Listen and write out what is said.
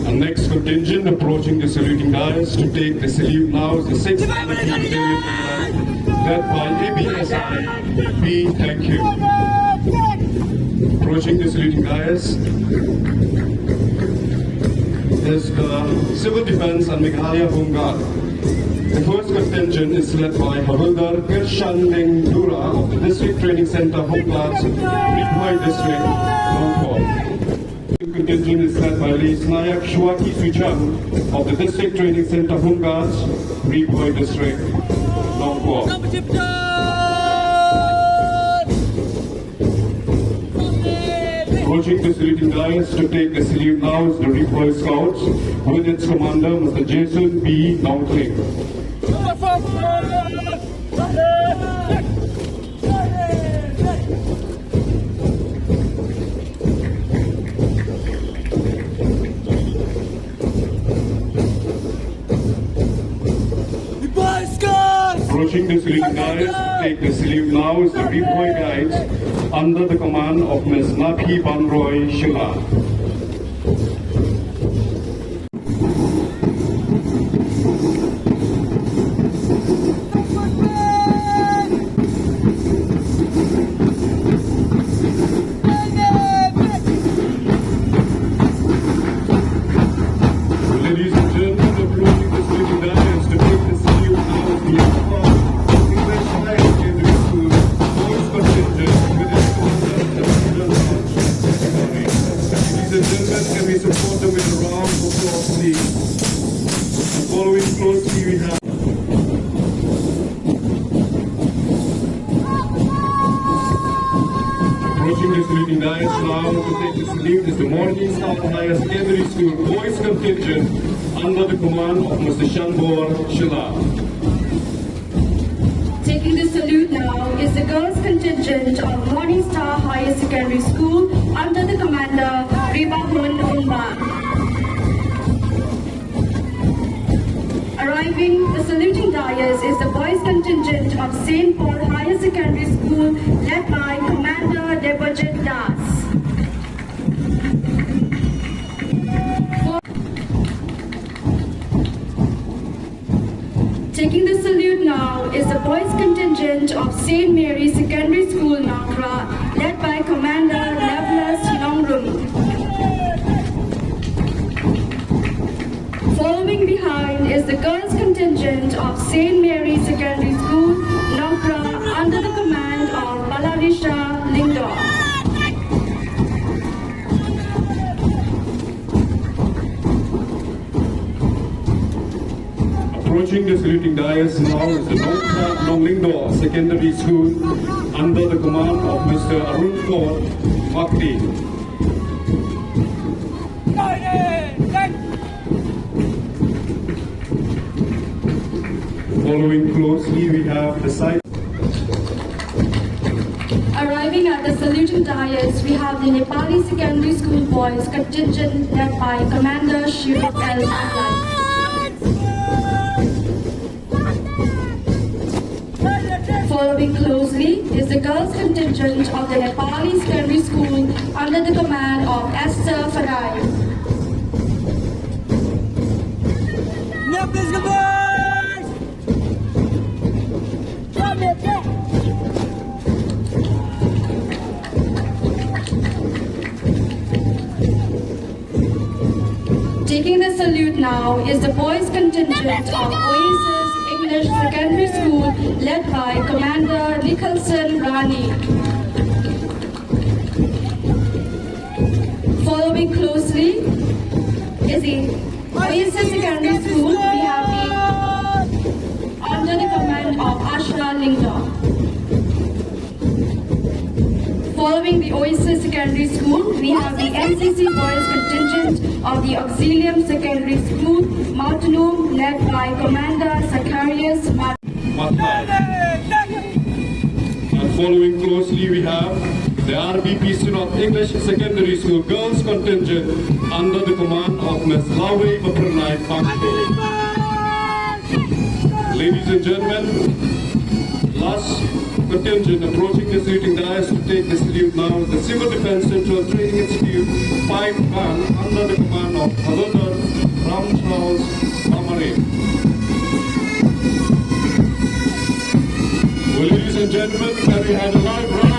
Our next contingent approaching the saluting dais to take the salute now is the 6th contingent led by ABSI B. Thank you. Approaching the saluting dais is the Civil Defense and Meghalaya Home Guard. The first contingent is led by Havildar Kirshanling Dura of the District Training Center Home Guards, BHOI District, Nongpor. The contingent is led by Lee Snayak Shwaki Suchang of the District Training Center Home Guards, BHOI District, Nongpor. Approaching the saluting dais to take the salute now is the BHOI Scouts with its commander, Mr. Jason B. Nongkling. Approaching the saluting dais to take the salute now is the BHOI Guides under the command of Ms. Napi Banroy Shila. Ladies and gentlemen, approaching the saluting dais to take the salute now is the English Higher Secondary School Boys Contingent with its commander, Ladies and gentlemen, can we support them with a round of applause, please? Following closely, we have approaching the saluting dais now to take the salute is the Morning Star Higher Secondary School Boys Contingent under the command of Mr. Shanbor Shila. Taking the salute now is the girls contingent of Morning Star Higher Secondary School under the commander Ribahun Umba. Arriving the saluting dais is the boys contingent of St. Paul Higher Secondary School led by Commander Debajit Das. Taking the salute now is the boys contingent of St. Mary's Secondary School, Nakra, led by Commander Levelas Nongrum. Following behind is the girls contingent of St. Mary's Secondary School, Nakra, under the command of Balarisha Lingdor. approaching the saluting dais now is the Nonglingdo Secondary School under the command of Mr. Arun Kaur Makti. Following closely, we have the side. Arriving at the saluting dais, we have the Nepali Secondary School Boys contingent led by Commander Shiv L. Aglai. Following closely is the girls contingent of the Nepali Secondary School under the command of Esther Farai. Taking the salute now is the boys contingent of Oasis English Secondary School led by Commander Nicholson Rani. Following closely is the Oasis Secondary School. We have the under the command of Ashra Lingdor. Following the Oasis Secondary School, we have the NCC Boys contingent of the Auxilium Secondary School, Mountainum, led by Commander Zacharias Mathai. And following closely, we have the RBP student of English Secondary School Girls contingent under the command of Ms. Lawe Mapranai Pangte. Ladies and gentlemen, last contingent approaching the saluting dais to take the salute now is the Civil Defense Central Training Institute 5 man under the command of Havildar Ramchaus Amare. Well, ladies and gentlemen, can we have a live round